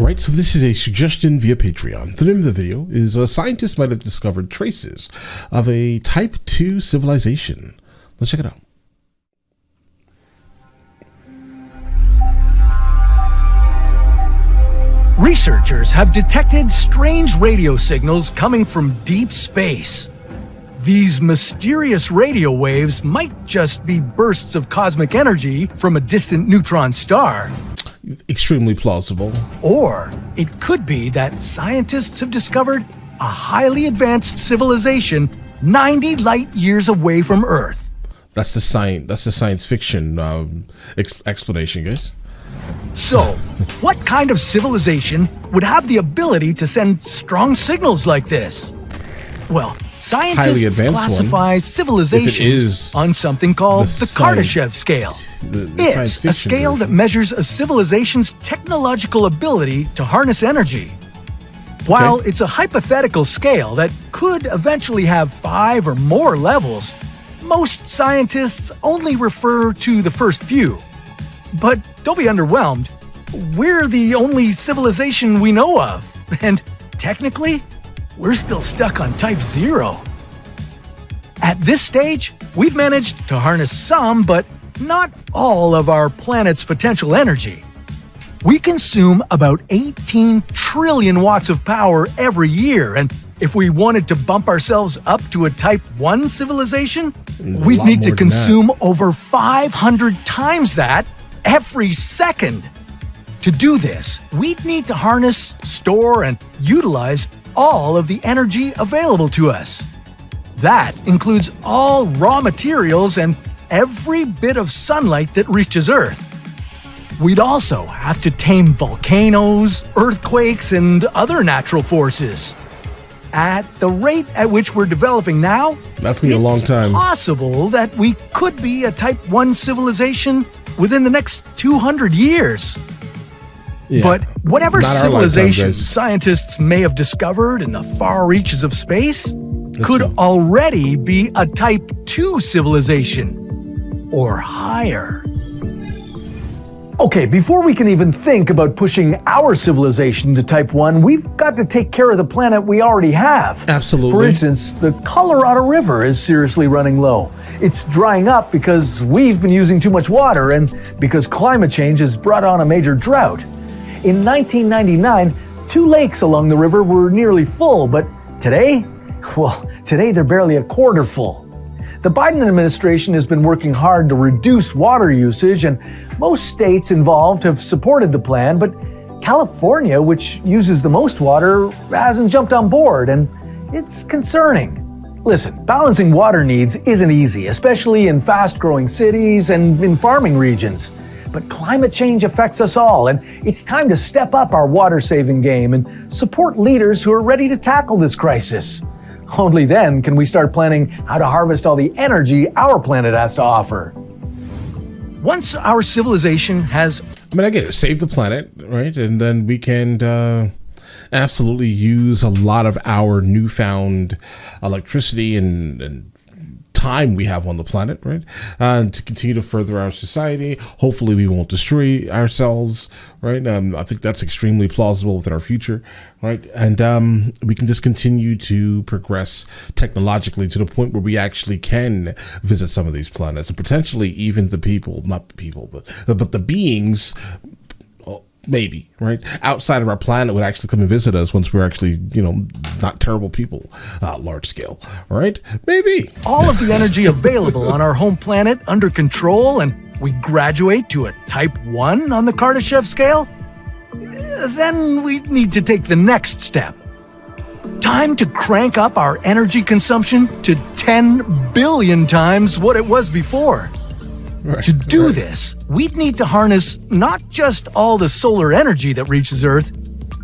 Alright, so this is a suggestion via Patreon. The name of the video is scientists might have discovered traces of a Type 2 civilization. Let's check it out. Researchers have detected strange radio signals coming from deep space. These mysterious radio waves might just be bursts of cosmic energy from a distant neutron star. Extremely plausible. Or it could be that scientists have discovered a highly advanced civilization 90 light years away from Earth. That's the science fiction explanation, guys. So, what kind of civilization would have the ability to send strong signals like this? Well, scientists classify civilizations on something called the Kardashev scale. It's a scale that measures a civilization's technological ability to harness energy. While it's a hypothetical scale that could eventually have 5 or more levels, most scientists only refer to the first few. But don't be underwhelmed. We're the only civilization we know of, and technically, we're still stuck on Type 0. At this stage, we've managed to harness some, but not all of our planet's potential energy. We consume about 18 trillion watts of power every year, and if we wanted to bump ourselves up to a Type 1 civilization, we'd need to consume over 500 times that every second. To do this, we'd need to harness, store, and utilize all of the energy available to us. That includes all raw materials and every bit of sunlight that reaches Earth. We'd also have to tame volcanoes, earthquakes, and other natural forces. At the rate at which we're developing now, that's a long time. It's possible that we could be a Type 1 civilization within the next 200 years. Yeah, but whatever civilization lifetime, scientists may have discovered in the far reaches of space could already be a Type 2 civilization or higher. Okay, before we can even think about pushing our civilization to Type 1, we've got to take care of the planet we already have. Absolutely. For instance, the Colorado River is seriously running low. It's drying up because we've been using too much water and because climate change has brought on a major drought. In 1999, 2 lakes along the river were nearly full, but today they're barely a quarter full. The Biden administration has been working hard to reduce water usage, and most states involved have supported the plan, but California, which uses the most water, hasn't jumped on board, and it's concerning. Listen, balancing water needs isn't easy, especially in fast-growing cities and in farming regions. But climate change affects us all, and it's time to step up our water-saving game and support leaders who are ready to tackle this crisis. Only then can we start planning how to harvest all the energy our planet has to offer. Once our civilization has... I get it. Save the planet, right? And then we can absolutely use a lot of our newfound electricity and time we have on the planet, right? To continue to further our society. Hopefully we won't destroy ourselves, right? I think that's extremely plausible within our future, right? And we can just continue to progress technologically to the point where we actually can visit some of these planets and potentially even the people, not the people, but the beings, maybe, right, outside of our planet would actually come and visit us once we're actually, not terrible people, large scale, right? Maybe. All of the energy available on our home planet under control, and we graduate to a Type 1 on the Kardashev scale? Then we need to take the next step. Time to crank up our energy consumption to 10 billion times what it was before. Right, to do this, we'd need to harness not just all the solar energy that reaches Earth,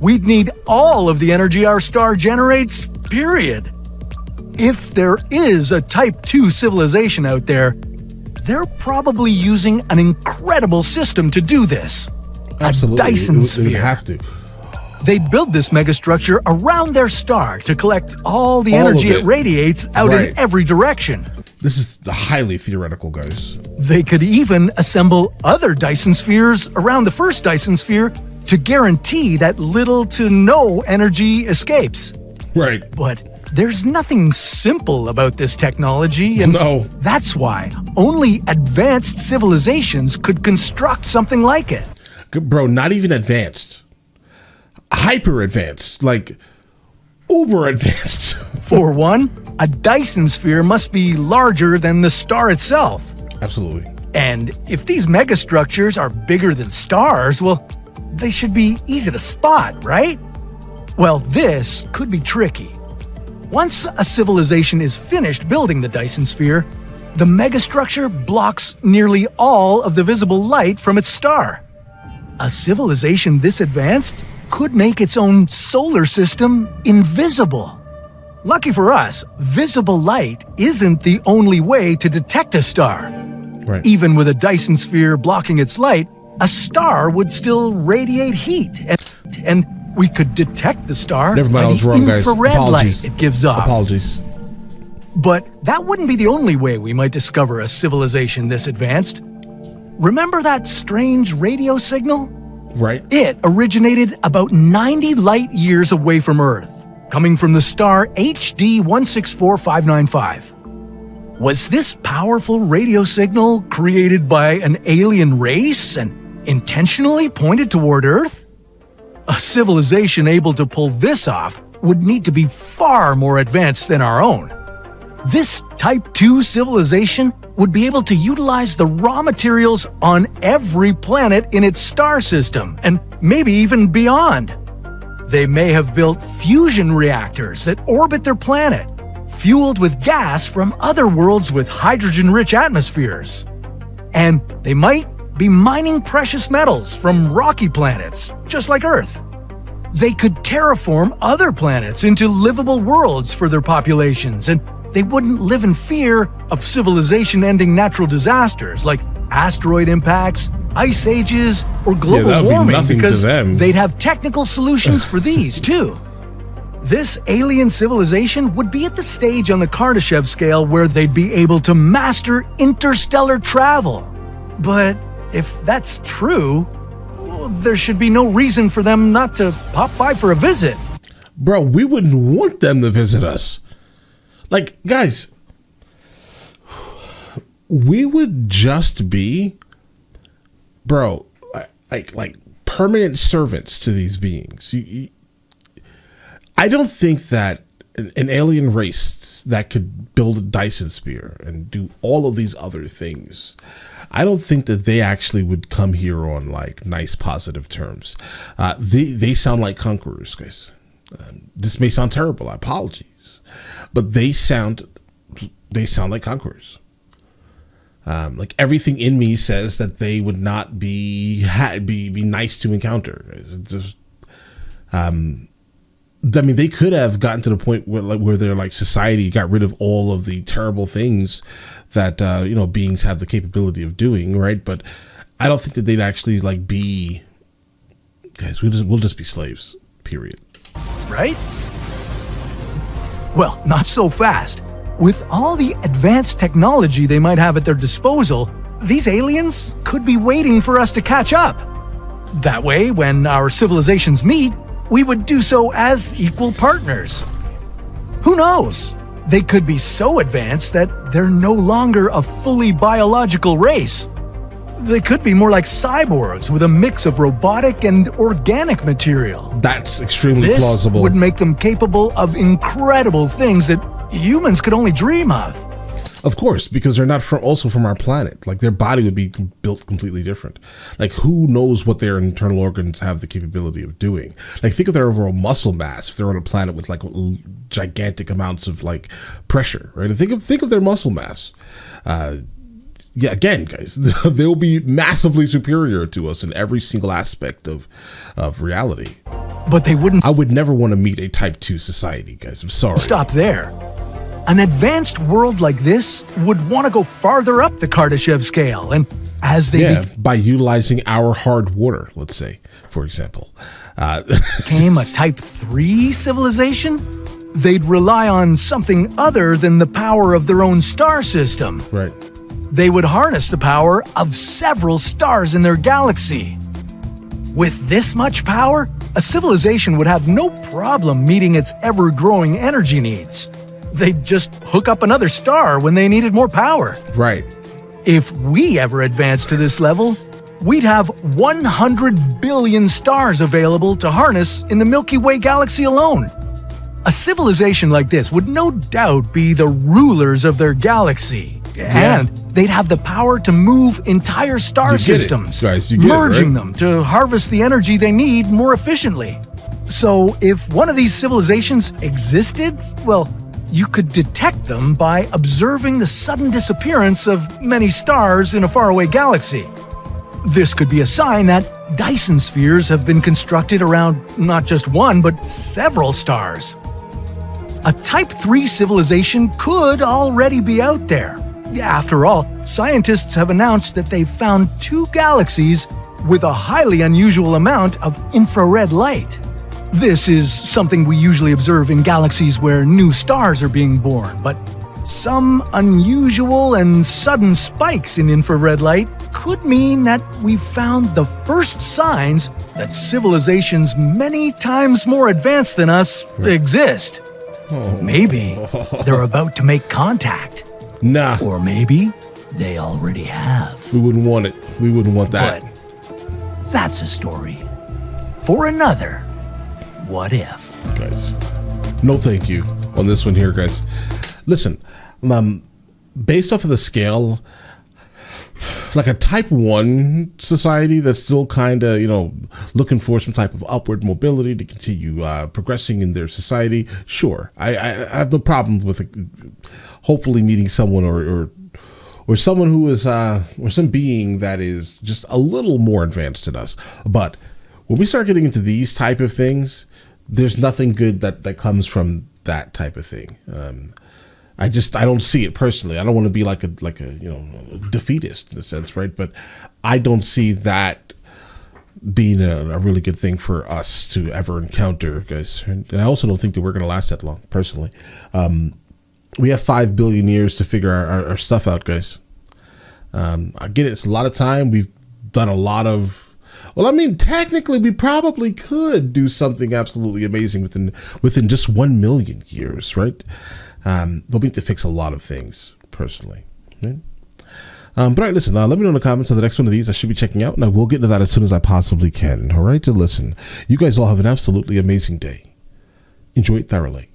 we'd need all of the energy our star generates, period. If there is a Type 2 civilization out there, they're probably using an incredible system to do this. Absolutely. A Dyson sphere. It would have to. They build this megastructure around their star to collect all the energy it radiates out in every direction. This is highly theoretical, guys. They could even assemble other Dyson spheres around the first Dyson sphere to guarantee that little to no energy escapes. Right. But there's nothing simple about this technology, and that's why only advanced civilizations could construct something like it. Bro, not even advanced. Hyper advanced, like uber advanced. For one, a Dyson sphere must be larger than the star itself. Absolutely. And if these megastructures are bigger than stars, well, they should be easy to spot, right? Well, this could be tricky. Once a civilization is finished building the Dyson sphere, the megastructure blocks nearly all of the visible light from its star. A civilization this advanced could make its own solar system invisible. Lucky for us, visible light isn't the only way to detect a star. Right. Even with a Dyson sphere blocking its light, a star would still radiate heat, and we could detect the star by the infrared light it gives off. Apologies. But that wouldn't be the only way we might discover a civilization this advanced. Remember that strange radio signal? Right. It originated about 90 light years away from Earth, coming from the star HD 164595. Was this powerful radio signal created by an alien race and intentionally pointed toward Earth? A civilization able to pull this off would need to be far more advanced than our own. This Type 2 civilization would be able to utilize the raw materials on every planet in its star system, and maybe even beyond. They may have built fusion reactors that orbit their planet, fueled with gas from other worlds with hydrogen-rich atmospheres. And they might be mining precious metals from rocky planets, just like Earth. They could terraform other planets into livable worlds for their populations, and they wouldn't live in fear of civilization-ending natural disasters like asteroid impacts, ice ages, or global warming, because they'd have technical solutions for these too. This alien civilization would be at the stage on the Kardashev scale where they'd be able to master interstellar travel. But if that's true, there should be no reason for them not to pop by for a visit. Bro, we wouldn't want them to visit us. Like, guys, we would just be, bro, like permanent servants to these beings. I don't think that an alien race that could build a Dyson sphere and do all of these other things, I don't think that they actually would come here on like nice, positive terms. They sound like conquerors, guys. This may sound terrible. I apologize, but they sound like conquerors. Like everything in me says that they would not be nice to encounter. It's just, I mean, they could have gotten to the point where their like society got rid of all of the terrible things that beings have the capability of doing, right? But I don't think that they'd actually like be, guys. We'll just be slaves. Period. Right? Well, not so fast. With all the advanced technology they might have at their disposal, these aliens could be waiting for us to catch up. That way, when our civilizations meet, we would do so as equal partners. Who knows? They could be so advanced that they're no longer a fully biological race. They could be more like cyborgs with a mix of robotic and organic material. That's extremely plausible. This would make them capable of incredible things that humans could only dream of. Of course, because they're not from our planet. Like their body would be built completely different. Like who knows what their internal organs have the capability of doing? Like think of their overall muscle mass if they're on a planet with like gigantic amounts of like pressure, right? Think of their muscle mass. Yeah, again, guys, they'll be massively superior to us in every single aspect of reality. But they wouldn't. I would never want to meet a Type 2 society, guys. I'm sorry. Stop there. An advanced world like this would want to go farther up the Kardashev scale, and as they by utilizing our hard water, let's say, for example, became a Type 3 civilization, they'd rely on something other than the power of their own star system. Right. They would harness the power of several stars in their galaxy. With this much power, a civilization would have no problem meeting its ever-growing energy needs. They'd just hook up another star when they needed more power. Right. If we ever advanced to this level, we'd have 100 billion stars available to harness in the Milky Way galaxy alone. A civilization like this would no doubt be the rulers of their galaxy, and they'd have the power to move entire star systems, merging them to harvest the energy they need more efficiently. So if one of these civilizations existed, well, you could detect them by observing the sudden disappearance of many stars in a faraway galaxy. This could be a sign that Dyson spheres have been constructed around not just one, but several stars. A Type 3 civilization could already be out there. After all, scientists have announced that they've found 2 galaxies with a highly unusual amount of infrared light. This is something we usually observe in galaxies where new stars are being born, but some unusual and sudden spikes in infrared light could mean that we've found the first signs that civilizations many times more advanced than us exist. Maybe they're about to make contact. Nah. Or maybe they already have. We wouldn't want it. We wouldn't want that. But that's a story for another What If. Guys, no thank you on this one here, guys. Listen, based off of the scale, like a Type 1 society that's still kind of, looking for some type of upward mobility to continue progressing in their society, sure. I have no problem with hopefully meeting someone or someone who is, or some being that is just a little more advanced than us. But when we start getting into these type of things, there's nothing good that comes from that type of thing. I don't see it personally. I don't want to be like a defeatist in a sense, right? But I don't see that being a really good thing for us to ever encounter, guys. And I also don't think that we're going to last that long, personally. We have 5 billion years to figure our stuff out, guys. I get it. It's a lot of time. We've done a lot of. Well, I mean, technically, we probably could do something absolutely amazing within just 1 million years, right? But we need to fix a lot of things, personally. Right? But all right, listen, let me know in the comments on the next one of these I should be checking out, and I will get into that as soon as I possibly can. All right, so listen, you guys all have an absolutely amazing day. Enjoy it thoroughly.